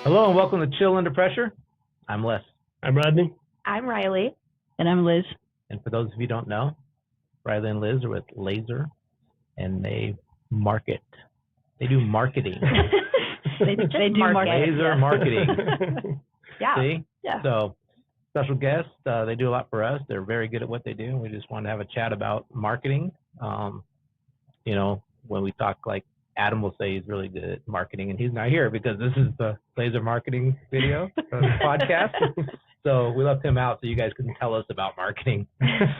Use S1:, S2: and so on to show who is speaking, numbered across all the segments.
S1: Hello and welcome to Chill Under Pressure. I'm Les.
S2: I'm Rodney.
S3: I'm Ryelee.
S4: And I'm Liz.
S1: And for those of you who don't know, Ryelee and Liz are with LZR, and they market. They do marketing.
S4: they do market.
S1: LZR Marketing.
S3: Yeah.
S1: See?
S4: Yeah.
S1: So, special guest. They do a lot for us. They're very good at what they do. And we just wanted to have a chat about marketing. When we talk, like Adam will say he's really good at marketing, and he's not here because this is the LZR Marketing video podcast. So we left him out so you guys can tell us about marketing.
S4: I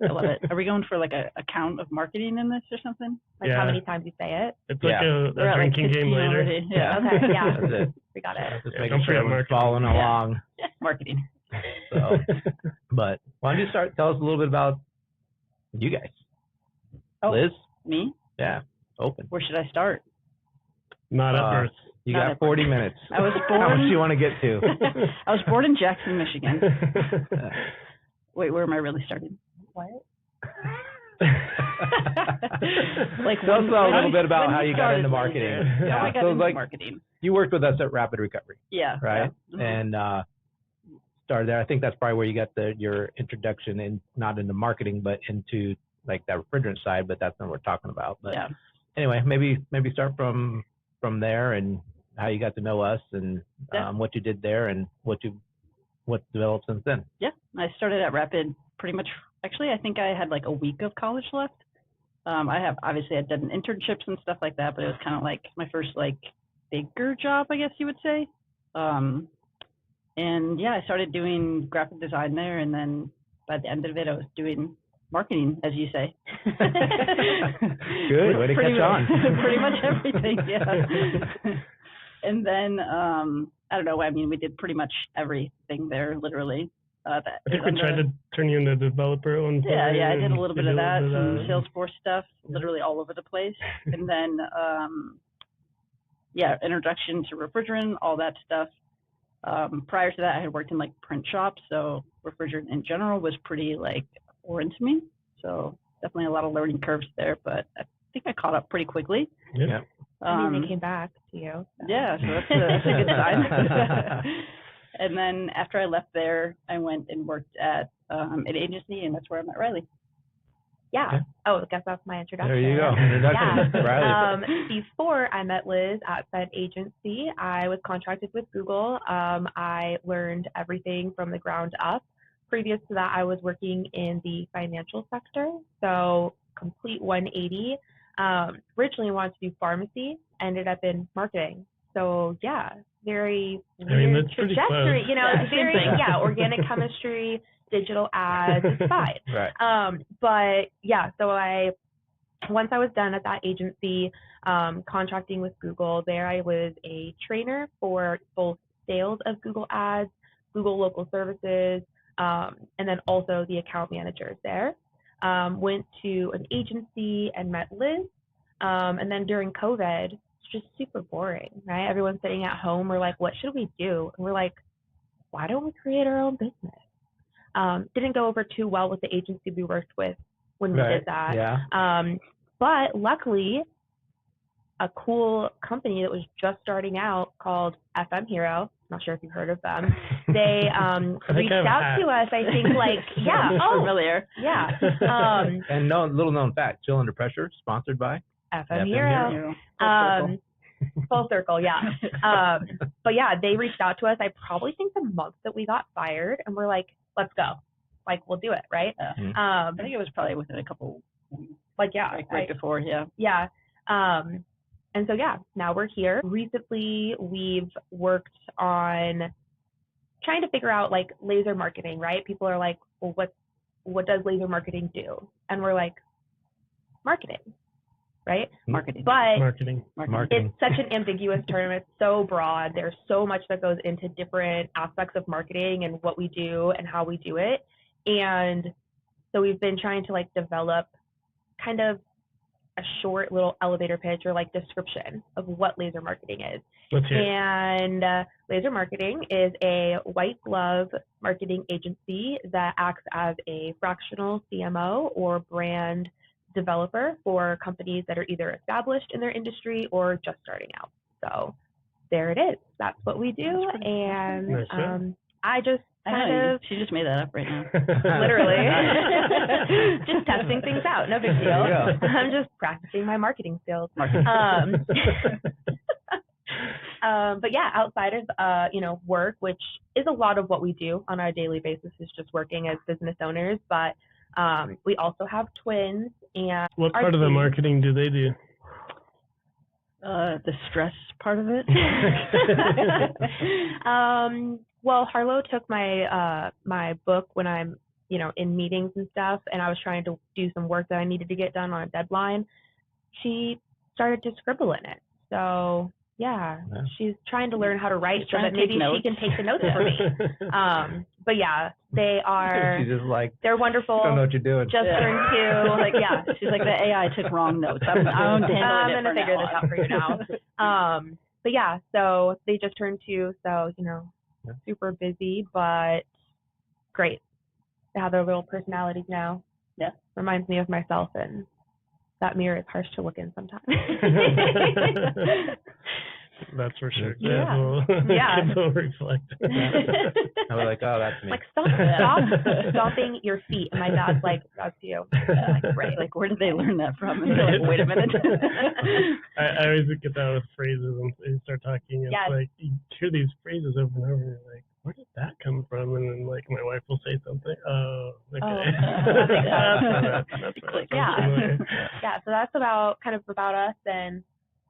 S4: love it. Are we going for like a count of marketing in this or something?
S3: Like how many times you say it?
S2: It's like a drinking game later.
S4: Already.
S3: Yeah. Okay. Yeah.
S1: That's it.
S3: We got it.
S1: Just making sure everyone's following along.
S4: Marketing.
S1: So, but why don't you tell us a little bit about you guys?
S4: Oh,
S1: Liz?
S4: Me?
S1: Yeah, open.
S4: Where should I start?
S2: Not at first.
S1: You
S4: Not
S1: got
S4: at
S1: 40 minutes.
S4: I was born.
S1: How much do you want to get to?
S4: I was born in Jackson, Michigan. Wait, where am I really starting?
S3: What?
S1: Tell us a little bit about how you got into marketing.
S4: How I got into marketing.
S1: You worked with us at Rapid Recovery.
S4: Yeah.
S1: Right?
S4: Yeah.
S1: Mm-hmm. And started there. I think that's probably where you got your introduction in, not into marketing, but into like that refrigerant side, but that's not what we're talking about. But
S4: yeah.
S1: Anyway, maybe start from there and how you got to know us and what you did there and what's developed since then.
S4: Yeah, I started at Rapid pretty much. Actually, I think I had like a week of college left. I had done internships and stuff like that, but it was kind of like my first like bigger job, I guess you would say. And yeah, I started doing graphic design there, and then by the end of it, I was doing marketing, as you say.
S1: Good, way to catch on.
S4: Pretty much everything, yeah. And then, I don't know, I mean, we did pretty much everything there, literally.
S2: I think we tried to turn you into a developer at one point.
S4: Yeah, I did a little bit of that, some Salesforce stuff, literally all over the place. And then, introduction to refrigerant, all that stuff. Prior to that, I had worked in like print shops, so refrigerant in general was pretty like foreign to me. So definitely a lot of learning curves there, but I think I caught up pretty quickly.
S1: Yeah.
S3: They came back to you. So.
S4: Yeah, so that's a good sign. And then after I left there, I went and worked at an agency, and that's where I met Ryelee.
S3: Yeah. Oh, I guess that's my introduction.
S1: There you go. Introduction.
S3: Yeah.
S1: Ryelee.
S3: Before I met Liz at said agency, I was contracted with Google. I learned everything from the ground up. Previous to that, I was working in the financial sector, so complete 180. Originally wanted to do pharmacy, ended up in marketing. So yeah, very weird trajectory. It's very organic chemistry, digital ads, it's fine.
S1: Right.
S3: But yeah, so once I was done at that agency, contracting with Google, there I was a trainer for both sales of Google Ads, Google Local Services, and then also the account managers there. Went to an agency and met Liz. And then during COVID, it's just super boring, right? Everyone's sitting at home. We're like, what should we do? And we're like, why don't we create our own business? Didn't go over too well with the agency we worked with when we did that.
S1: Yeah.
S3: But luckily, a cool company that was just starting out called FM Hero, not sure if you've heard of them, they reached out to us, I think,
S4: familiar.
S3: Yeah.
S1: And little known fact, Chill Under Pressure, sponsored by
S3: FM Hero. Full circle, yeah. But yeah, they reached out to us. I probably think the month that we got fired, and we're like, let's go. Like, we'll do it, right?
S4: Yeah. I think it was probably within a couple weeks. Right before, yeah.
S3: Yeah. And so, yeah, now we're here. Recently, we've worked on trying to figure out, like, laser marketing, right? People are like, well, what does laser marketing do? And we're like, marketing, right?
S4: Marketing.
S3: But
S2: Marketing.
S3: It's such an ambiguous term. It's so broad. There's so much that goes into different aspects of marketing and what we do and how we do it. And so we've been trying to, like, develop kind of a short little elevator pitch or like description of what laser marketing is.
S2: Let's hear it.
S3: And Laser Marketing is a white glove marketing agency that acts as a fractional CMO or brand developer for companies that are either established in their industry or just starting out. So there it is. That's what we do. And
S2: Nice, yeah.
S3: I just kind of
S4: she just made that up right now.
S3: literally just testing things out. No big deal.
S1: Yeah.
S3: I'm just practicing my marketing skills. But yeah, outside of work, which is a lot of what we do on a daily basis, is just working as business owners. But we also have twins. And
S2: what part of the marketing do they do?
S4: The stress part of it.
S3: Well, Harlow took my my book when I'm in meetings and stuff, and I was trying to do some work that I needed to get done on a deadline. She started to scribble in it. So yeah, she's trying to learn how to write so that maybe she can take the notes for me. But yeah, they are.
S1: She's just like,
S3: they're wonderful.
S1: Don't know what you're doing.
S3: Just turned 2.
S4: Like, yeah, she's like, the AI took wrong notes. I'm
S3: gonna figure this out for you now. But yeah, so they just turned 2, so super busy, but great. They have their little personalities now.
S4: Yeah,
S3: reminds me of myself, and that mirror is harsh to look in sometimes.
S2: That's for sure.
S3: Yeah.
S2: Kids will reflect.
S1: I was like, oh, that's me.
S3: Like, stop stomping your feet. And my dad's like, that's you.
S4: Like, right. Like, where did they learn that from? And they're like, wait a minute.
S2: I always get that with phrases when they start talking. It's like, you hear these phrases over and over, and you're like, where did that come from? And then, like, my wife will say something. Oh, okay.
S3: Yeah, so that's about us and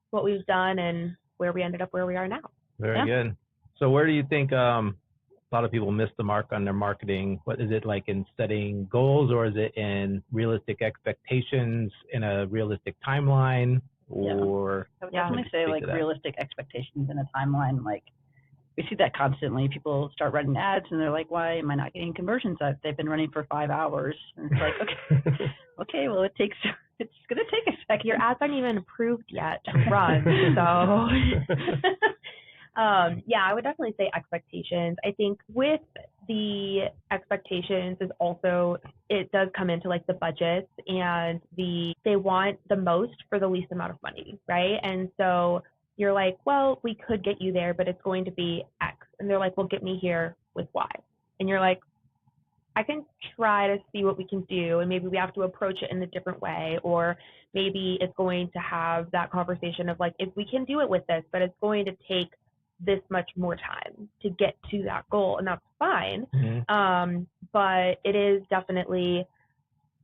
S3: what we've done and where we ended up where we are now.
S1: Very good. So where do you think a lot of people miss the mark on their marketing? What is it, like in setting goals, or is it in realistic expectations in a realistic timeline? Or
S4: I would definitely say like realistic expectations in a timeline. Like, we see that constantly. People start running ads and they're like, why am I not getting conversions? They've been running for 5 hours. And it's like, okay, well, it's going to take a second.
S3: Your ads aren't even approved yet to run. So, yeah, I would definitely say expectations. I think with the expectations is also, it does come into like the budgets and they want the most for the least amount of money, right? And so you're like, well, we could get you there, but it's going to be X. And they're like, well, get me here with Y. And you're like, I can try to see what we can do, and maybe we have to approach it in a different way, or maybe it's going to have that conversation of like, if we can do it with this, but it's going to take this much more time to get to that goal, and that's fine. Mm-hmm. But it is definitely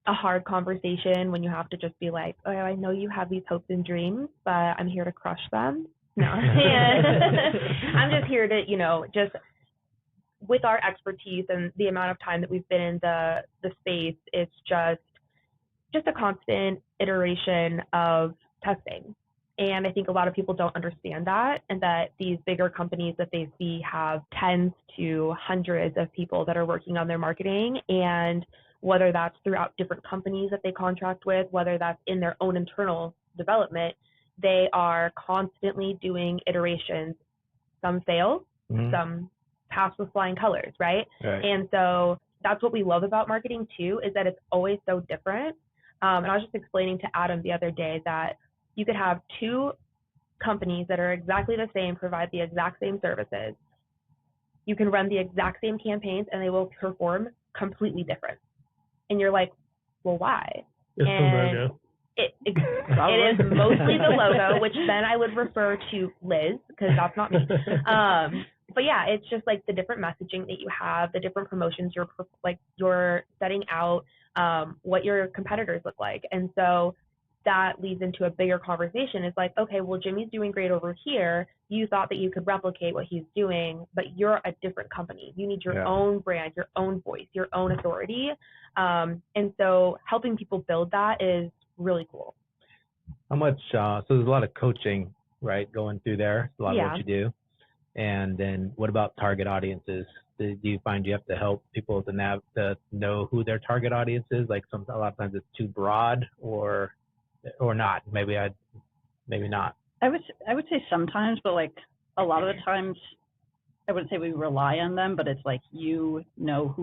S3: a hard conversation when you have to just be like, oh, I know you have these hopes and dreams, but I'm here to crush them. No, I'm just here to, just with our expertise and the amount of time that we've been in the space, it's just a constant iteration of testing. And I think a lot of people don't understand that, and that these bigger companies that they see have tens to hundreds of people that are working on their marketing, and whether that's throughout different companies that they contract with, whether that's in their own internal development, they are constantly doing iterations. Some fail, some pass with flying colors, right? And so that's what we love about marketing too, is that it's always so different. And I was just explaining to Adam the other day that you could have 2 companies that are exactly the same, provide the exact same services. You can run the exact same campaigns and they will perform completely different. And you're like, well, why?
S2: It's the logo.
S3: It is mostly the logo, which then I would refer to Liz, because that's not me. But yeah, it's just like the different messaging that you have, the different promotions you're setting out, what your competitors look like. And so that leads into a bigger conversation. It's like, okay, well, Jimmy's doing great over here. You thought that you could replicate what he's doing, but you're a different company. You need your own brand, your own voice, your own authority. And so helping people build that is really cool.
S1: How much, so there's a lot of coaching, right, going through there, a lot of what you do. And then what about target audiences? Do you find you have to help people to know who their target audience is? Like a lot of times it's too broad, or not. Maybe not.
S4: I would say sometimes, but like a lot of the times, I wouldn't say we rely on them, but it's like, who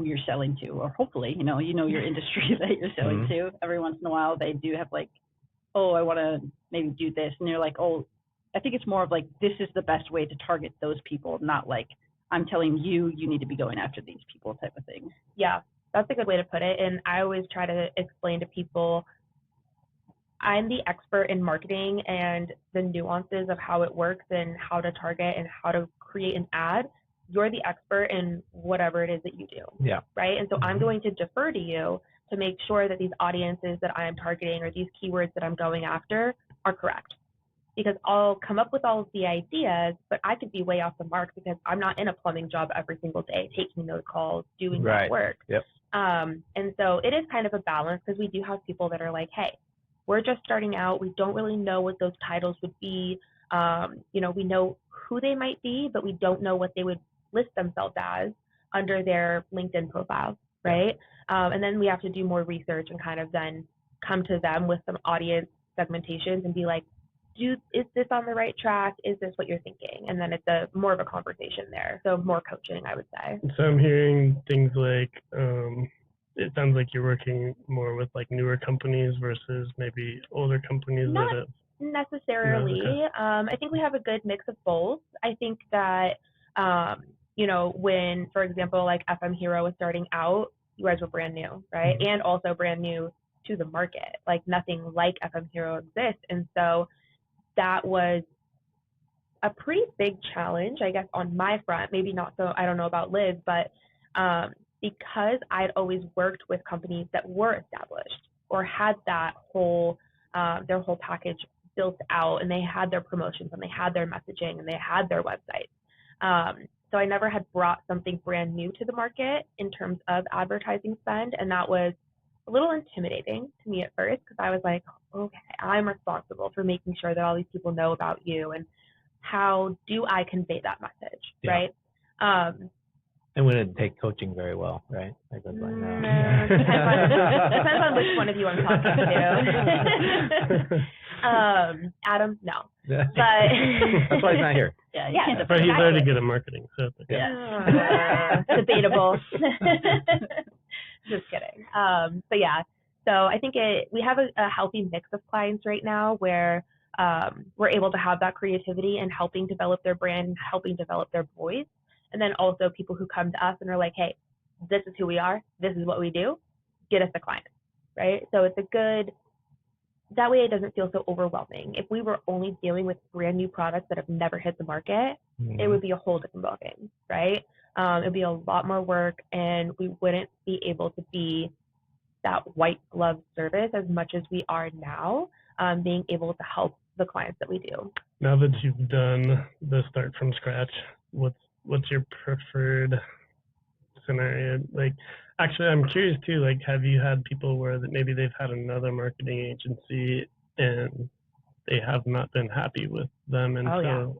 S4: you're selling to, or hopefully, you know your industry that you're selling to. Every once in a while, they do have like, oh, I want to maybe do this, and you're like, oh, I think it's more of like, this is the best way to target those people, not like, I'm telling you, you need to be going after these people type of thing.
S3: Yeah, that's a good way to put it. And I always try to explain to people, I'm the expert in marketing and the nuances of how it works and how to target and how to create an ad. You're the expert in whatever it is that you do.
S1: Yeah.
S3: Right. And so I'm going to defer to you to make sure that these audiences that I am targeting or these keywords that I'm going after are correct. Because I'll come up with all of the ideas, but I could be way off the mark because I'm not in a plumbing job every single day, taking those calls, doing that work.
S1: Yep.
S3: And so it is kind of a balance because we do have people that are like, hey, we're just starting out. We don't really know what those titles would be. You know, we know who they might be, but we don't know what they would list themselves as under their LinkedIn profile, right? And then we have to do more research and kind of then come to them with some audience segmentations and be like, is this on the right track? Is this what you're thinking? And then it's more of a conversation there. So more coaching, I would say.
S2: So I'm hearing things like, it sounds like you're working more with like newer companies versus maybe older companies.
S3: Not necessarily. No, okay. I think we have a good mix of both. I think that, you know, when, for example, like FM Hero was starting out, you guys were brand new, right? Mm-hmm. And also brand new to the market. Like nothing like FM Hero exists. And so that was a pretty big challenge, I guess, on my front. Maybe not so, I don't know about Liz, but because I'd always worked with companies that were established or had that whole, their whole package built out, and they had their promotions and they had their messaging and they had their websites. So I never had brought something brand new to the market in terms of advertising spend, and that was a little intimidating to me at first because I was like, okay, I'm responsible for making sure that all these people know about you, and how do I convey that message, right?
S1: And we didn't take coaching very well, right? Like,
S3: depends on which one of you I'm talking to. Adam, no.
S1: But that's why he's not here.
S4: Yeah,
S2: but he's already good at marketing, so
S3: debatable. Just kidding. But yeah, so I think we have a healthy mix of clients right now where we're able to have that creativity and helping develop their brand, helping develop their voice. And then also people who come to us and are like, hey, this is who we are. This is what we do. Get us a client, right? So it's that way it doesn't feel so overwhelming. If we were only dealing with brand new products that have never hit the market, it would be a whole different ballgame, right? It'd be a lot more work, and we wouldn't be able to be that white glove service as much as we are now, being able to help the clients that we do.
S2: Now that you've done the start from scratch, what's your preferred scenario? Like, actually, I'm curious too, like, have you had people where that maybe they've had another marketing agency and they have not been happy with them? And so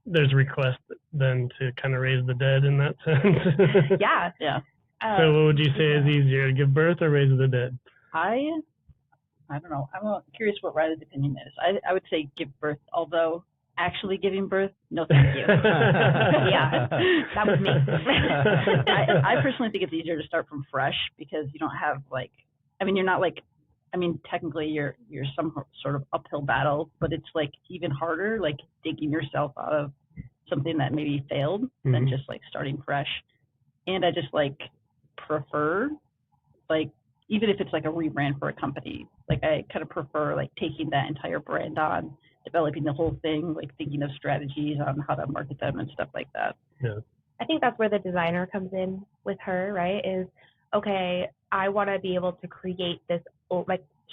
S2: there's requests then to kind of raise the dead in that sense.
S3: Yeah.
S2: So what would you say is easier, give birth or raise the dead?
S4: I don't know. I'm curious what Ryeelee's opinion is. I would say give birth, although actually giving birth, no thank you. Yeah, that was me. I personally think it's easier to start from fresh because you don't have you're not technically you're some sort of uphill battle, but it's like even harder, like digging yourself out of something that maybe failed than just like starting fresh. And I just prefer even if it's like a rebrand for a company, I kind of prefer taking that entire brand on, developing the whole thing, thinking of strategies on how to market them and stuff like that.
S2: Yeah.
S3: I think that's where the designer comes in with her, right? Is, okay, I want to be able to create this,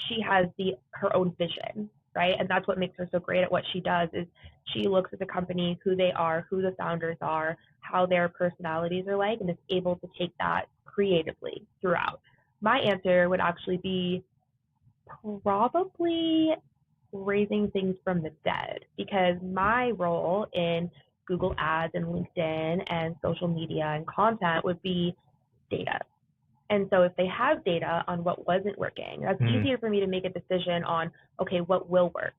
S3: she has her own vision, right? And that's what makes her so great at what she does is she looks at the company, who they are, who the founders are, how their personalities are like, and is able to take that creatively throughout. My answer would actually be probably raising things from the dead, because my role in Google Ads and LinkedIn and social media and content would be data. And so if they have data on what wasn't working, that's easier for me to make a decision on, okay, what will work.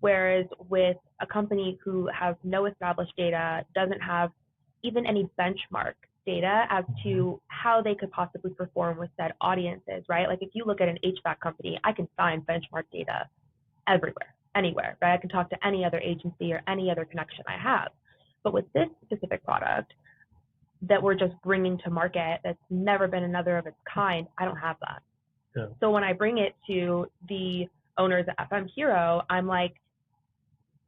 S3: Whereas with a company who has no established data, doesn't have even any benchmark data as to how they could possibly perform with said audiences, right? Like if you look at an HVAC company, I can find benchmark data everywhere, anywhere, right? I can talk to any other agency or any other connection I have. But with this specific product that we're just bringing to market that's never been another of its kind, I don't have that. Yeah. So when I bring it to the owners at FM Hero, I'm like,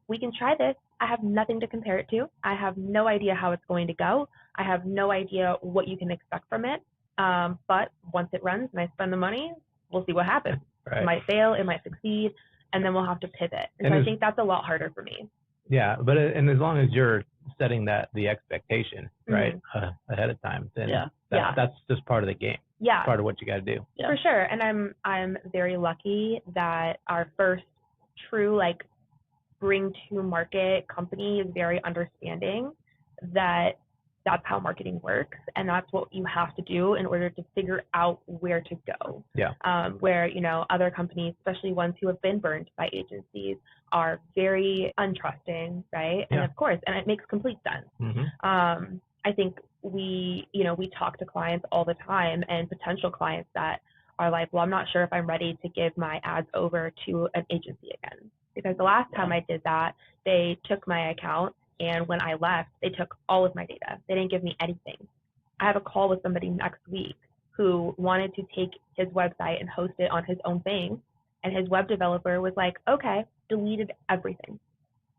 S3: we can try this. I have nothing to compare it to. I have no idea how it's going to go. I have no idea what you can expect from it. But once it runs and I spend the money, we'll see what happens. Right. It might fail, it might succeed, and then we'll have to pivot. And so I think that's a lot harder for me.
S1: Yeah, but and as long as you're setting the expectation, right, ahead of time, then that's just part of the game. Yeah, part of what you got to do.
S3: Yeah. For sure. And I'm very lucky that our first true bring to market company is very understanding that that's how marketing works, and that's what you have to do in order to figure out where to go. Yeah. Where, other companies, especially ones who have been burned by agencies, are very untrusting, right? And of course, and it makes complete sense. Mm-hmm. I think we talk to clients all the time, and potential clients that are like, well, I'm not sure if I'm ready to give my ads over to an agency again. Because the last time I did that, they took my account, and when I left, they took all of my data. They didn't give me anything. I have a call with somebody next week who wanted to take his website and host it on his own thing, and his web developer was like, okay, deleted everything.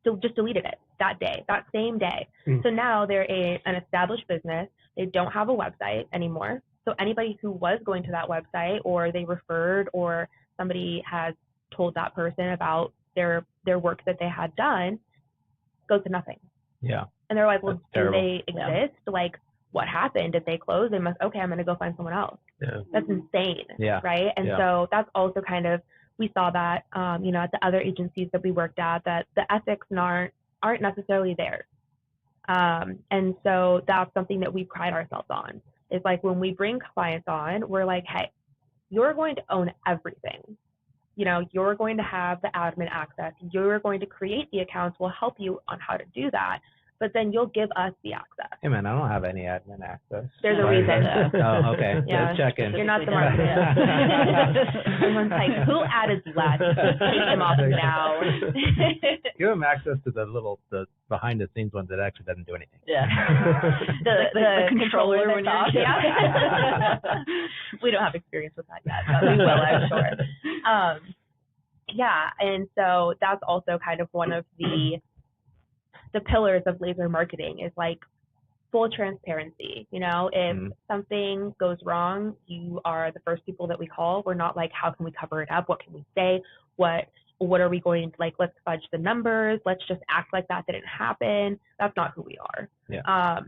S3: So just deleted it that day, that same day. So now they're an established business. They don't have a website anymore. So anybody who was going to that website, or they referred, or somebody has told that person about their work that they had done, goes to nothing. Yeah. And they're like, well, do they exist? Like, what happened? Did they close? They must, okay, I'm going to go find someone else. Yeah. That's insane. Yeah. Right. And so that's also kind of, we saw that, at the other agencies that we worked at, that the ethics aren't necessarily theirs. And so that's something that we pride ourselves on. Is like, when we bring clients on, we're like, hey, you're going to own everything. You're going to have the admin access. You're going to create the accounts. We'll help you on how to do that. But then you'll give us the access.
S1: Hey, man, I don't have any admin access.
S3: There's a reason.
S1: Oh, okay. Yeah. Just checking.
S3: You're not the marketer. Everyone's like, who added less? Take them off now.
S1: Give them access to the behind-the-scenes ones that actually doesn't do anything.
S3: Yeah. the controller when you're off. Yeah. We don't have experience with that yet, but we will, I'm sure. Yeah, and so that's also kind of one of the pillars of laser marketing is like full transparency. If something goes wrong, you are the first people that we call. We're not like, how can we cover it up? What can we say? What are we going to let's fudge the numbers. Let's just act like that didn't happen. That's not who we are. Yeah.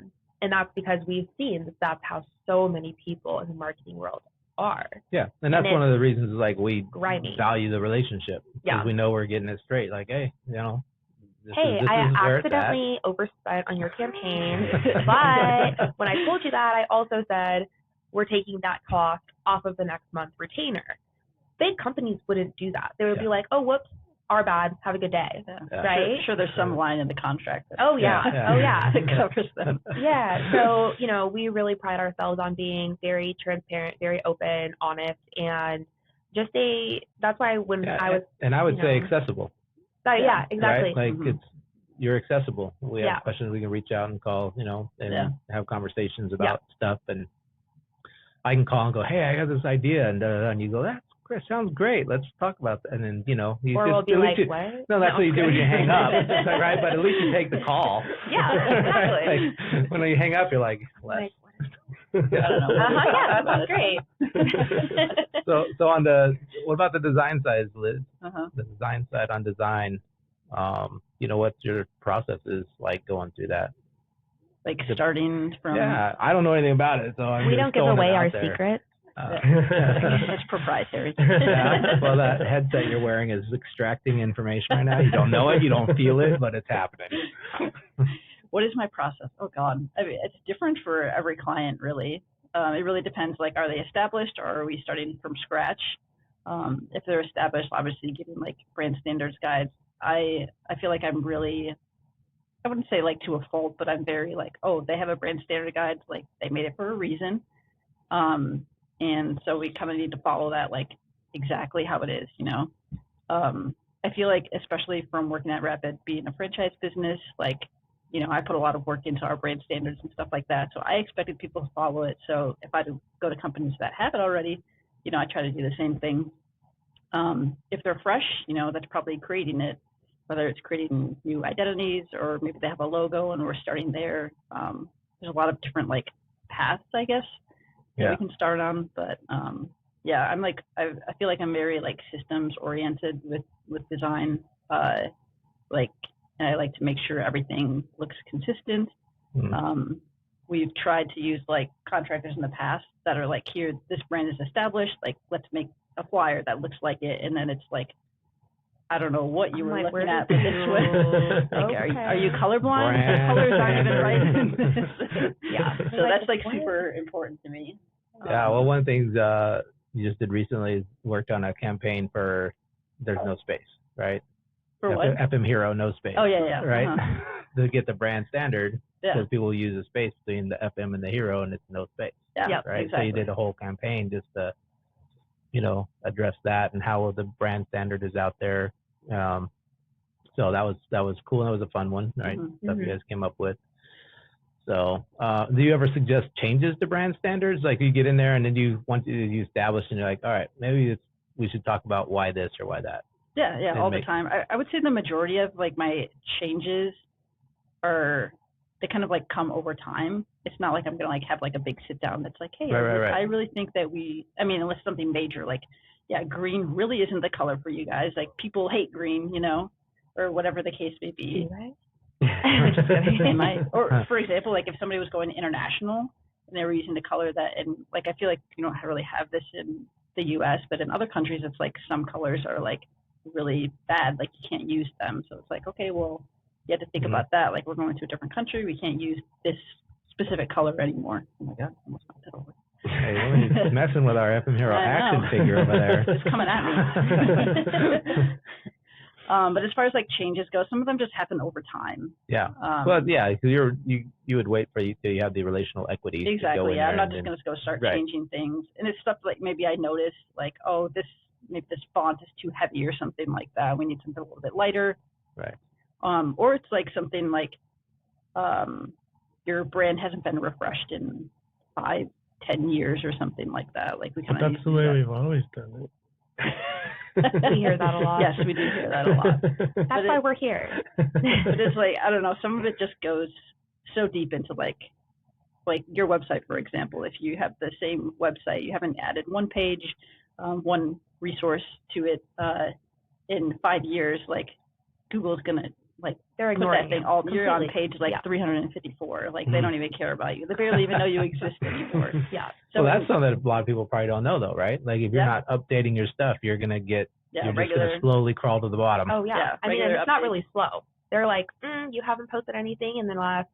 S3: And that's because we've seen that's how so many people in the marketing world are.
S1: Yeah. And that's one of the reasons we
S3: grimy.
S1: Value the relationship. Because we know we're getting it straight. Like, hey, this
S3: I accidentally overspent on your campaign, but when I told you that, I also said we're taking that cost off of the next month's retainer. Big companies wouldn't do that. They would be like, oh, whoops, our bad, have a good day, right?
S4: Sure, there's some line in the contract.
S3: That covers them. Yeah, so, we really pride ourselves on being very transparent, very open, honest, and just that's why when I was...
S1: And I would say accessible.
S3: Yeah, exactly.
S1: Right? Like you're accessible. We have questions, we can reach out and call, and have conversations about stuff. And I can call and go, hey, I got this idea, and you go, that sounds great. Let's talk about that. And then
S3: or we'll be like, what?
S1: No, that's what you do when you hang up, right? But at least you take the call.
S3: Yeah, exactly.
S1: When you hang up, you're like, Les.
S3: I don't know. Yeah, that sounds great.
S1: So what about the design side, Liz? The design side on design, what's your processes like going through that?
S4: Like starting from...
S1: Yeah, I don't know anything about it, so
S3: we don't give away our secrets.
S4: It's proprietary.
S1: Well, that headset you're wearing is extracting information right now. You don't know it, you don't feel it, but it's happening.
S4: What is my process? Oh, God. I mean, it's different for every client, really. It really depends, are they established or are we starting from scratch? If they're established, obviously giving, brand standards guides. I feel like I'm really, I wouldn't say, to a fault, but I'm very, they have a brand standard guide. They made it for a reason. And so we kind of need to follow that, exactly how it is, I feel like, especially from working at Rapid, being a franchise business, like, you know, I put a lot of work into our brand standards and stuff like that. So I expected people to follow it. So if I go to companies that have it already, you know, I try to do the same thing. If they're fresh, you know, that's probably creating it, whether it's creating new identities or maybe they have a logo and we're starting there. There's a lot of different like paths, I guess, that we can start on. But yeah, I'm like, I feel like I'm very like systems oriented with design. Like, and I like to make sure everything looks consistent. We've tried to use like contractors in the past that are like, here, this brand is established, like let's make a flyer that looks like it, and then it's like, I don't know what you were looking at, but this way, like, are you colorblind? The colors aren't even right. Yeah, so that's like super important to me.
S1: Yeah, well, one of the things you just did recently is worked on a campaign for There's No Space, right?
S4: For what?
S1: FM Hero, no space.
S4: Oh, yeah.
S1: Right? To get the brand standard, because people use a space between the FM and the Hero, and it's no space.
S4: Yeah,
S1: right?
S4: Exactly.
S1: So you did a whole campaign just to, you know, address that and how the brand standard is out there. So that was cool, and that was a fun one, right? Stuff you guys came up with. So do you ever suggest changes to brand standards? Like you get in there and then you establish and you're like, all right, maybe we should talk about why this or why that.
S4: Yeah, all the time. I would say the majority of like my changes they kind of like come over time. It's not like I'm gonna like have like a big sit down that's like, hey, I really think that unless something major, like, yeah, green really isn't the color for you guys. Like people hate green, you know, or whatever the case may be.
S3: Right?
S4: They might. Or for example, like if somebody was going international and they were using the color that, and like I feel like you don't really have this in the U.S., but in other countries, it's like some colors are like really bad, like you can't use them. So it's like, okay, well, you have to think about that. Like we're going to a different country, we can't use this specific color anymore. Oh my God, I almost knocked that over.
S1: Hey, he's messing with our FM Hero action figure over there.
S4: It's coming at me. But as far as like changes go, some of them just happen over time.
S1: Yeah. Well, yeah, because you would wait for you till you have the relational equity.
S4: Exactly.
S1: To go in
S4: I'm not
S1: there
S4: just going to go start changing things. And it's stuff like maybe I notice like, oh, maybe this font is too heavy or something like that. We need something a little bit lighter.
S1: Right.
S4: Or it's like something like your brand hasn't been refreshed in 5-10 years or something like that. Like we kind of.
S2: That's the way we've always done it.
S3: We hear that a lot.
S4: Yes, we do hear that a lot.
S3: That's why we're here.
S4: But it's like, I don't know, some of it just goes so deep into like your website, for example. If you have the same website, you haven't added one page, one resource to it in 5 years, like Google's gonna like
S3: they're
S4: put
S3: ignoring
S4: that thing all. You're on page like 354. Like they don't even care about you. They barely even know you exist anymore.
S3: Yeah.
S1: So that's something that a lot of people probably don't know, though, right? Like if you're not updating your stuff, you're gonna get you're just gonna slowly crawl to the bottom.
S3: Oh yeah. I mean, it's not really slow. They're like, you haven't posted anything in the last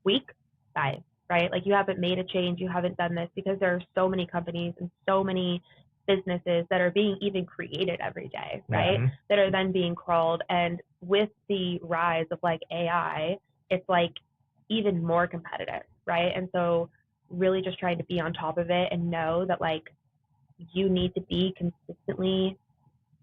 S3: week, bye. Right? Like you haven't made a change, you haven't done this, because there are so many companies and so many businesses that are being even created every day, right? That are then being crawled. And with the rise of like AI, it's like even more competitive, right? And so really just trying to be on top of it and know that like you need to be consistently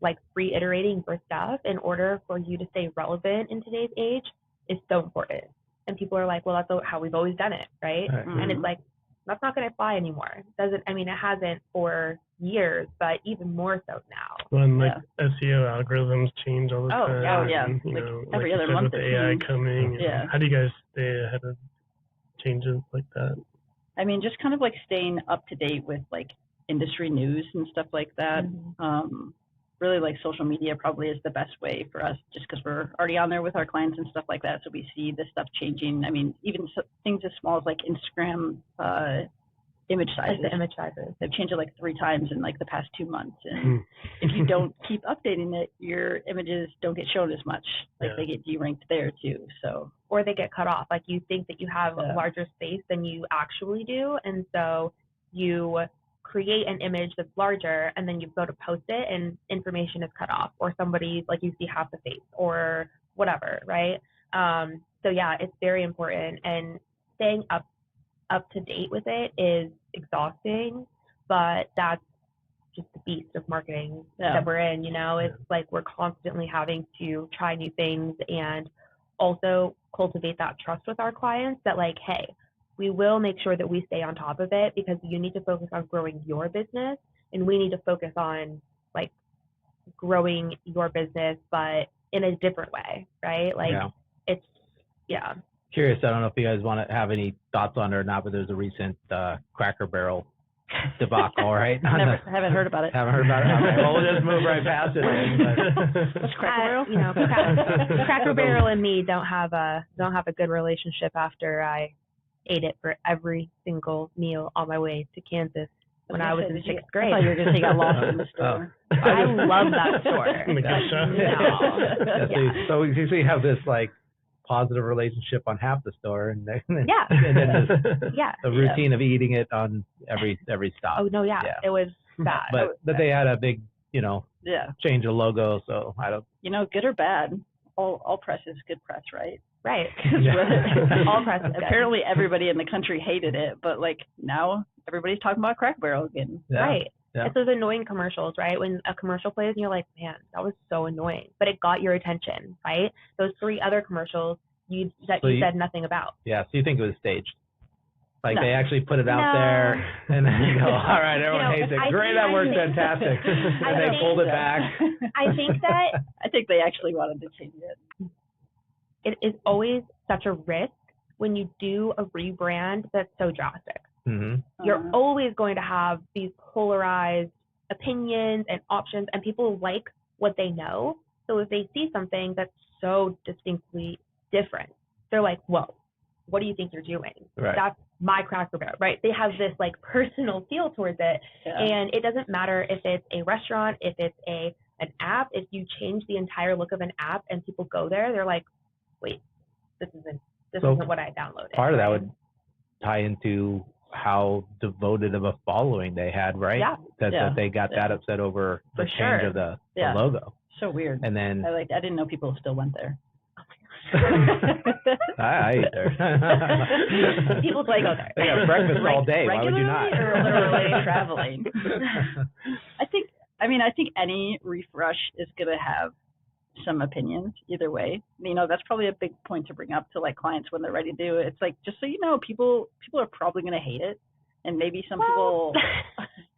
S3: like reiterating your stuff in order for you to stay relevant in today's age is so important. And people are like, well, that's how we've always done it, right? And it's like, that's not going to fly anymore. It hasn't for years, but even more so now.
S2: Well, and like SEO algorithms change all the time.
S4: Oh, yeah.
S2: And,
S4: like
S2: every
S4: other month
S2: with AI coming.
S4: Yeah.
S2: How do you guys stay ahead of changes like that?
S4: I mean, just kind of like staying up to date with like industry news and stuff like that. Really like social media probably is the best way for us, just because we're already on there with our clients and stuff like that. So we see this stuff changing. I mean, even things as small as like Instagram image sizes.
S3: The image sizes.
S4: They've changed it like 3 times in like the past 2 months. And if you don't keep updating it, your images don't get shown as much. Like they get deranked there too. So,
S3: or they get cut off. Like you think that you have a larger space than you actually do. And so you create an image that's larger and then you go to post it and information is cut off, or somebody, like you see half the face or whatever, right? So yeah, it's very important, and staying up to date with it is exhausting, but that's just the beast of marketing that we're in, you know. It's like we're constantly having to try new things and also cultivate that trust with our clients that like, hey, we will make sure that we stay on top of it because you need to focus on growing your business and we need to focus on like growing your business, but in a different way, right? Like it's,
S1: Curious, I don't know if you guys want to have any thoughts on it or not, but there's a recent Cracker Barrel debacle, right?
S4: Haven't heard about it.
S1: Haven't heard about it? Okay, well, we'll just move right past it.
S4: What's Cracker Barrel?
S3: You know, Cracker Barrel and me don't have a good relationship after I ate it for every single meal on my way to Kansas when I was in 6th grade.
S4: I thought you were going to say you got lost in the store.
S3: I love that store.
S1: So you have this like positive relationship on half the store, and then and then the routine of eating it on every stop.
S3: Oh no, it was bad.
S1: But they had a big, change of logo, so I don't.
S4: Good or bad, all press is good press, right?
S3: Right. All press is good.
S4: Apparently, everybody in the country hated it, but like now everybody's talking about Cracker Barrel again.
S1: Yeah.
S3: Right.
S1: Yeah.
S3: It's those annoying commercials, right? When a commercial plays and you're like, man, that was so annoying, but it got your attention, right? Those 3 other commercials you said nothing about.
S1: Yeah. So you think it was staged? Like they actually put it out there, and then you go, all right, everyone hates it. Great, that worked fantastic. And they pulled it back.
S3: I think
S4: they actually wanted to change it.
S3: It is always such a risk when you do a rebrand that's so drastic.
S1: Mm-hmm.
S3: You're always going to have these polarized opinions and options, and people like what they know. So if they see something that's so distinctly different, they're like, whoa, what do you think you're doing?
S1: Right.
S3: That's my Cracker Barrel, right? They have this like personal feel towards it.
S4: Yeah.
S3: And it doesn't matter if it's a restaurant, if it's an app, if you change the entire look of an app and people go there, they're like, wait, this isn't what I downloaded.
S1: Part of that would tie into how devoted of a following they had, right?
S3: Yeah.
S1: That they got that upset over the change of the logo.
S4: So weird.
S1: And then
S4: I didn't know people still went there.
S1: I eat there.
S3: People go there.
S1: They have breakfast all day. Why would you not?
S4: Or literally traveling. I think any refresh is going to have some opinions either way. That's probably a big point to bring up to like clients when they're ready to do it. It's like, just so you know, people are probably going to hate it, and maybe some people.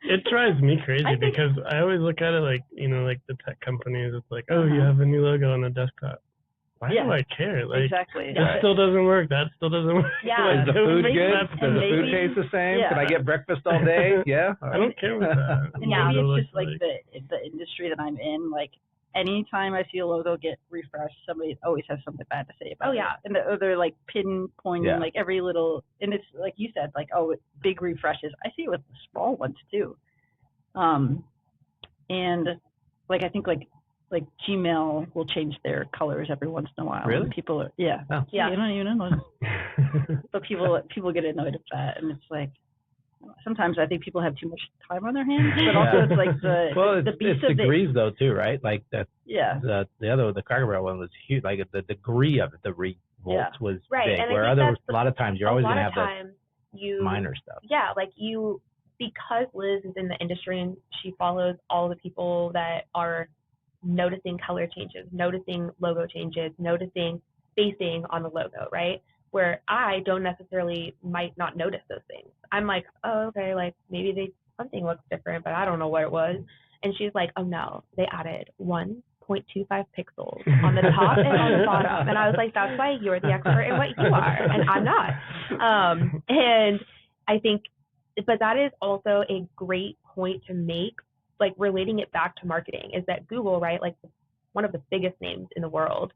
S2: It drives me crazy because I always look at it like, like the tech companies. It's like, oh, you have a new logo on the desktop. Why do I care? Like,
S4: exactly.
S2: That still doesn't work. That still doesn't work.
S3: Yeah.
S1: Is the food good? Does the food taste the same?
S4: Yeah.
S1: Can I get breakfast all day? Yeah.
S2: I don't care with that.
S4: And maybe it's just like the industry that I'm in. Like anytime I see a logo get refreshed, somebody always has something bad to say about it. And they're like pinpointing like every little, and it's like you said, like, oh, big refreshes. I see it with the small ones too. And like I think like Gmail will change their colors every once in a while.
S1: Really?
S4: People are,
S1: Oh.
S4: you don't even know. But people get annoyed at that, and it's like sometimes I think people have too much time on their hands. But also it's like the beast of
S1: degrees though too, right? Like that.
S4: Yeah.
S1: The Cracker Barrel one was huge. Like the degree of the revolt was big.
S3: And
S1: where a lot of times you're always going to have the minor stuff.
S3: Yeah, like because Liz is in the industry and she follows all the people that are noticing color changes, noticing logo changes, noticing spacing on the logo, right? Where I don't necessarily might not notice those things. I'm like, oh, okay, like maybe something looks different, but I don't know what it was. And she's like, oh no, they added 1.25 pixels on the top and on the bottom. And I was like, that's why you're the expert in what you are, and I'm not. And I think, but that is also a great point to make, like relating it back to marketing, is that Google, right, like one of the biggest names in the world,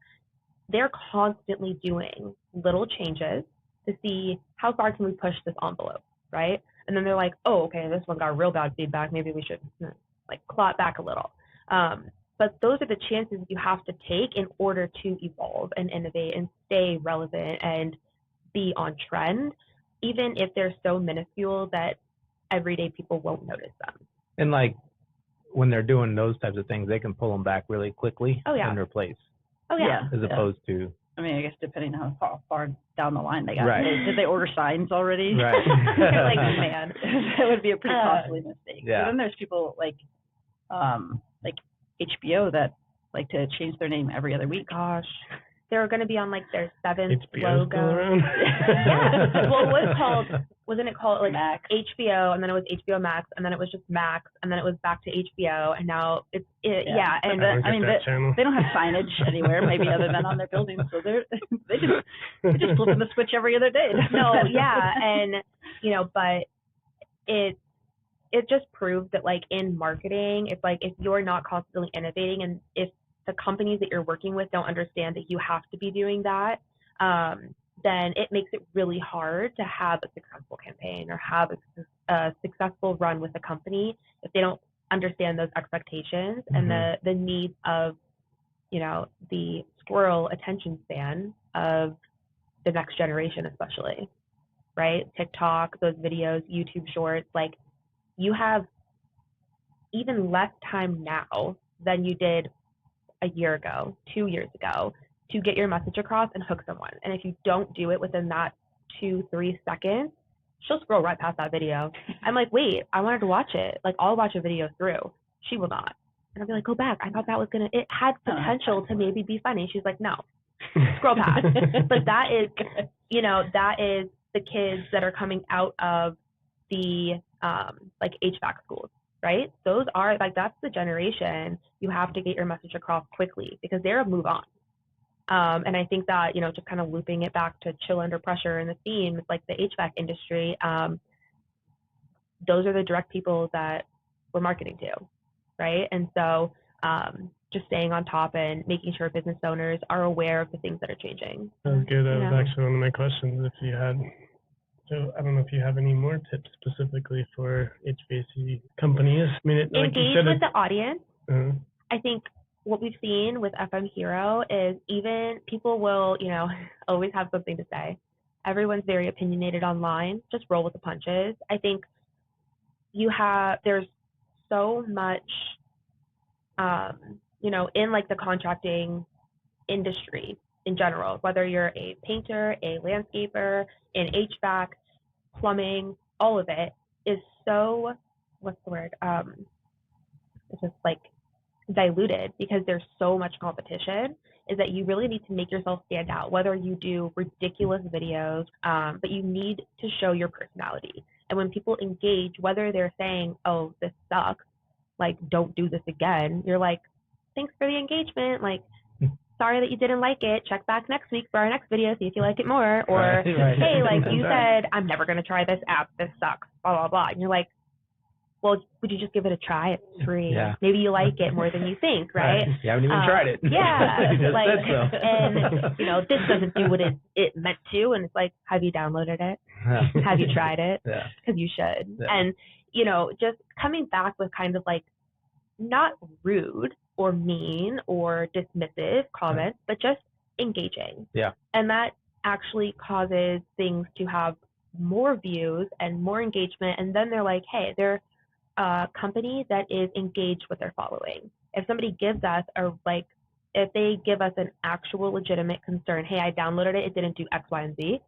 S3: they're constantly doing little changes to see how far can we push this envelope, right? And then they're like, oh, okay, this one got real bad feedback. Maybe we should like claw it back a little. But those are the chances you have to take in order to evolve and innovate and stay relevant and be on trend, even if they're so minuscule that everyday people won't notice them.
S1: And like when they're doing those types of things, they can pull them back really quickly and replace.
S3: Oh yeah.
S1: As opposed to.
S4: I mean, I guess depending on how far down the line they got.
S1: Right.
S4: Did they order signs already?
S1: Right.
S3: Like, man,
S4: that would be a pretty costly mistake.
S1: Yeah.
S4: But then there's people like HBO that like to change their name every other week.
S3: Gosh. They're going to be on like their 7th
S2: HBO's
S3: logo.
S2: still around?
S3: Yeah. Well, wasn't it called like
S4: Max.
S3: HBO, and then it was HBO Max, and then it was just Max, and then it was back to HBO, and now it's yeah. And
S4: they don't have signage anywhere, maybe other than on their buildings, so they just flipping the switch every other day.
S3: No, yeah, and but it just proves that like in marketing, it's like if you're not constantly innovating, and if the companies that you're working with don't understand that you have to be doing that, then it makes it really hard to have a successful campaign or have a successful run with a company if they don't understand those expectations and the needs of, the squirrel attention span of the next generation, especially, right? TikTok, those videos, YouTube shorts, like you have even less time now than you did a year ago, 2 years ago, to get your message across and hook someone. And if you don't do it within that 2-3 seconds, she'll scroll right past that video. I'm like, wait, I wanted to watch it. Like, I'll watch a video through. She will not. And I'll be like, go back. I thought that was it had potential to maybe be funny. She's like, no, scroll past. But that is, that is the kids that are coming out of the like HVAC schools. Right? Those are like, that's the generation you have to get your message across quickly because they're a move on. And I think that, just kind of looping it back to chill under pressure and the theme, it's like the HVAC industry, those are the direct people that we're marketing to, right? And so just staying on top and making sure business owners are aware of the things that are changing.
S2: That was good. That was actually one of my questions if you had. So I don't know if you have any more tips specifically for HVAC companies. I mean, like
S3: engage
S2: you said,
S3: with the audience. I think what we've seen with FM Hero is even people will, always have something to say. Everyone's very opinionated online. Just roll with the punches. I think there's so much, in like the contracting industry in general, whether you're a painter, a landscaper, in HVAC, plumbing, all of it is so, what's the word? It's just like diluted because there's so much competition, is that you really need to make yourself stand out, whether you do ridiculous videos, but you need to show your personality. And when people engage, whether they're saying, oh, this sucks, like, don't do this again, you're like, thanks for the engagement, like, sorry that you didn't like it. Check back next week for our next video, see if you like it more. Or,
S1: right.
S3: Hey, like you said, I'm never going to try this app. This sucks, blah, blah, blah. And you're like, well, would you just give it a try? It's free.
S1: Yeah.
S3: Maybe you like it more than you think, right?
S1: You haven't even tried it.
S3: Yeah.
S1: You just
S3: like,
S1: said so.
S3: And, this doesn't do what it meant to. And it's like, have you downloaded it? Have you tried it?
S1: Yeah.
S3: Because you should.
S1: Yeah.
S3: And, just coming back with kind of like, not rude or mean or dismissive comments, but just engaging.
S1: Yeah.
S3: And that actually causes things to have more views and more engagement. And then they're like, hey, they're a company that is engaged with their following. If somebody gives us if they give us an actual legitimate concern, hey, I downloaded it, it didn't do X, Y, and Z,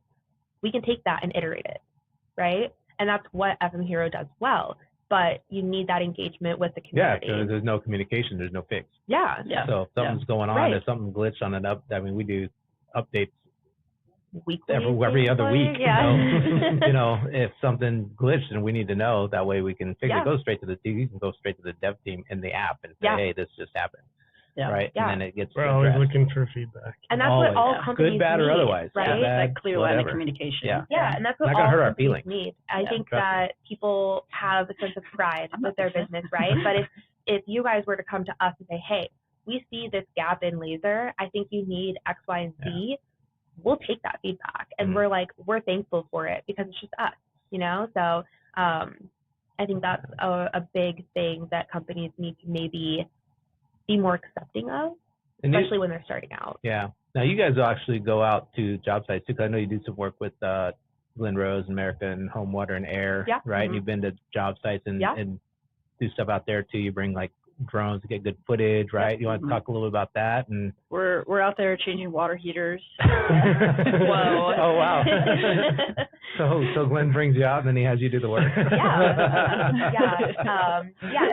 S3: we can take that and iterate it, right? And that's what FM Hero does well. But you need that engagement with the community.
S1: Yeah, so there's no communication, there's no fix.
S3: Yeah.
S1: So if something's going on, if something glitched on an we do updates
S3: weekly,
S1: every other week.
S3: Yeah.
S1: So, if something glitched and we need to know, that way we can fix it. Go straight to the team, you can go straight to the dev team in the app and say, hey, this just happened. Yeah. Right?
S3: Yeah.
S1: And then it gets
S2: We're always looking for feedback.
S3: And that's what all companies
S1: good, bad,
S3: need,
S1: or otherwise.
S3: right?
S1: Bad,
S4: that clear line of communication.
S3: Yeah, and that's what
S1: not
S3: all
S1: gonna hurt our
S3: companies
S1: feelings.
S3: need. I think that people have a sense of pride with their business, right? But if you guys were to come to us and say, hey, we see this gap in laser, I think you need X, Y, and Z, we'll take that feedback. And we're thankful for it because it's just us, So I think that's a big thing that companies need to maybe be more accepting of, especially when they're starting out.
S1: Yeah. Now you guys actually go out to job sites too, because I know you do some work with Glen Rose, American Home, Water, and Air, right?
S3: Mm-hmm.
S1: You've been to job sites and do stuff out there too. You bring like drones to get good footage, right? You want to talk a little bit about that? And
S4: we're out there changing water heaters.
S3: Whoa!
S1: Oh wow! So Glenn brings you out, and then he has you do the work.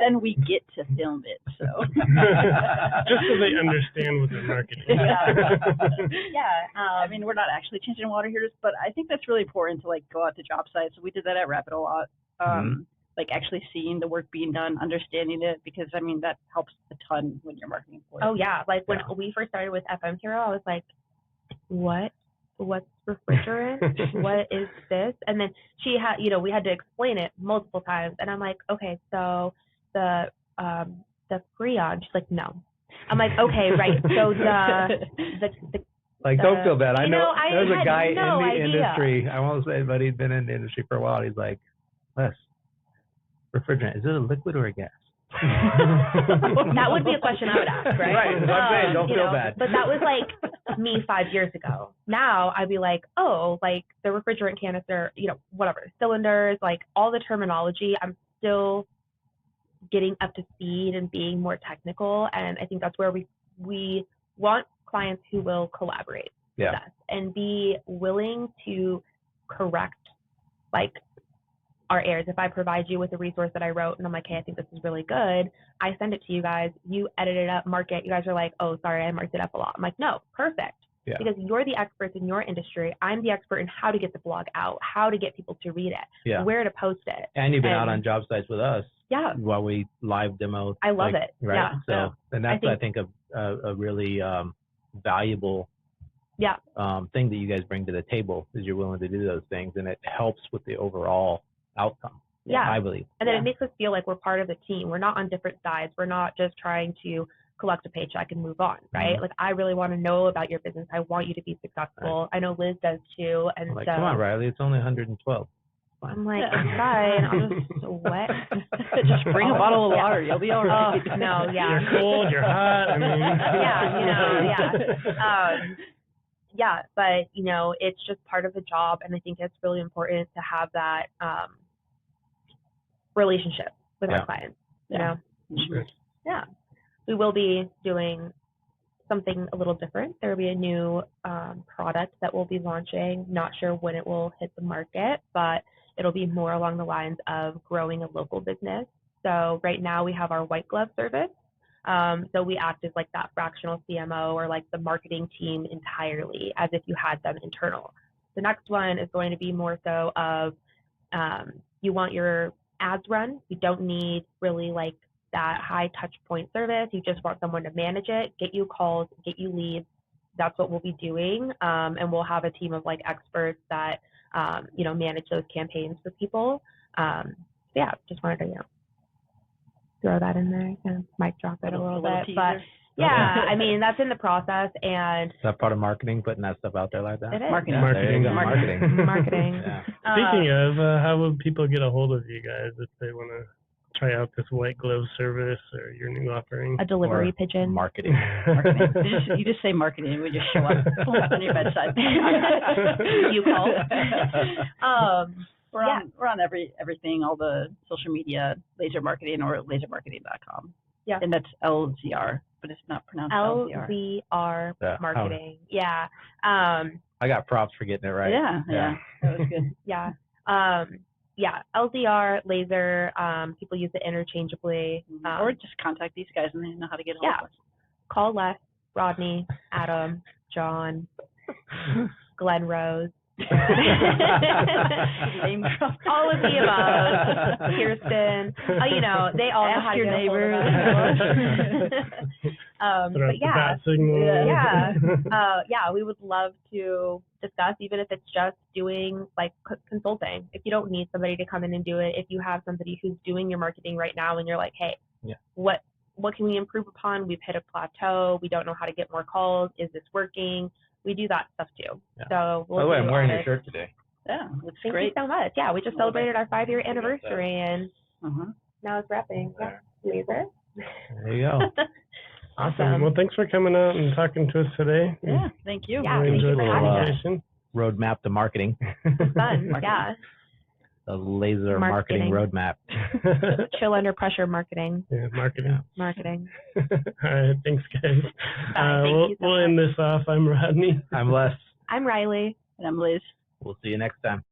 S4: Then we get to film it, so.
S2: Just so they understand what they're marketing.
S4: I mean, we're not actually changing water heaters, but I think that's really important to like go out to job sites. We did that at Rapid a lot. Like actually seeing the work being done, understanding it, because I mean that helps a ton when you're marketing for it.
S3: Oh yeah, like when we first started with FM Hero, I was like, what's refrigerant? What is this? And then she had, we had to explain it multiple times, and I'm like, okay, so the Freon. She's like, no. I'm like, okay, right. So the
S1: like, don't feel bad. I know there's a guy in the
S3: idea.
S1: industry. I won't say, but he's been in the industry for a while. He's like, Les, refrigerant, is it a liquid or a gas?
S3: That would be a question I would ask, right?
S1: Right. I'm saying, don't feel bad.
S3: But that was like me 5 years ago. Now I'd be like, oh, like the refrigerant canister, whatever, cylinders, like all the terminology. I'm still getting up to speed and being more technical, and I think that's where we want clients who will collaborate with us and be willing to correct like our errors. If I provide you with a resource that I wrote and I'm like, hey, I think this is really good, I send it to you guys, you edit it up, mark it, you guys are like, oh, sorry, I marked it up a lot. I'm like, no, perfect. Yeah. Because you're the experts in your industry. I'm the expert in how to get the blog out, how to get people to read it, where to post it.
S1: And you've been out on job sites with us.
S3: Yeah.
S1: While we live demo.
S3: I love it.
S1: Right.
S3: Yeah.
S1: So, and that's, I think a really valuable thing that you guys bring to the table, is you're willing to do those things, and it helps with the overall outcome.
S3: Yeah.
S1: I believe.
S3: And then it makes us feel like we're part of the team. We're not on different sides. We're not just trying to collect a paycheck and move on, right? Like, I really want to know about your business. I want you to be successful. Right. I know Liz does too. And
S1: I'm like, come on, Ryelee, it's only 112.
S3: I'm like, it's fine. I'll just sweat.
S4: Just bring a bottle of water. You'll be all right.
S3: Oh, no, yeah.
S2: You're cold, you're hot. I mean.
S3: Yeah, but, it's just part of the job. And I think it's really important to have that relationship with our clients, you know?
S2: Sure.
S3: Yeah. We will be doing something a little different. There will be a new product that we'll be launching. Not sure when it will hit the market, but it'll be more along the lines of growing a local business. So right now we have our white glove service. So we act as like that fractional CMO, or like the marketing team entirely, as if you had them internal. The next one is going to be more so of you want your ads run. You don't need really like that high touch point service. You just want someone to manage it, get you calls, get you leads. That's what we'll be doing. And we'll have a team of like experts that, manage those campaigns for people. Just wanted to, throw that in there and mic drop it a little bit.
S4: Teaser.
S3: But yeah, I mean, that's in the process. And
S1: is that part of marketing, putting that stuff out there like that?
S3: It is.
S4: Marketing.
S3: Marketing.
S1: Yeah.
S2: Speaking of, how would people get a hold of you guys if they want to try out this white glove service or your new offering?
S3: A delivery pigeon.
S1: Marketing.
S4: You just say marketing, we just show up on your bedside.
S3: You call.
S4: We're on everything, all the social media, Laser Marketing or lasermarketing.com. Yeah. And that's LZR, but it's not pronounced LZR.
S3: LZR Marketing. Yeah.
S1: I got props for getting it right.
S4: Yeah. That was good.
S3: LZR, Laser, people use it interchangeably.
S4: Or just contact these guys and they know how to get a hold of us.
S3: Call Les, Rodney, Adam, John, Glenn Rose. All of the above. Kirsten. They all know how to get a hold of us. We would love to discuss, even if it's just doing like consulting. If you don't need somebody to come in and do it, if you have somebody who's doing your marketing right now and you're like, hey, what can we improve upon? We've hit a plateau. We don't know how to get more calls. Is this working? We do that stuff too. Yeah. So
S1: by the way, I'm wearing your shirt today.
S4: Yeah, looks
S3: Thank
S4: great.
S3: you so much. Yeah, we just celebrated our 5-year anniversary, and now it's wrapping. Yeah, Laser.
S1: There you go.
S2: Awesome. Well, thanks for coming out and talking to us today.
S4: Yeah, thank you.
S3: Yeah,
S2: really enjoyed
S3: the
S2: conversation.
S1: Roadmap to marketing.
S3: Fun. Yeah.
S1: The laser marketing roadmap.
S3: Chill under pressure marketing.
S2: Yeah, marketing.
S3: Marketing.
S2: All right, thanks, guys. We'll end this off. I'm Rodney.
S1: I'm Les.
S3: I'm Ryelee.
S4: And I'm Liz.
S1: We'll see you next time.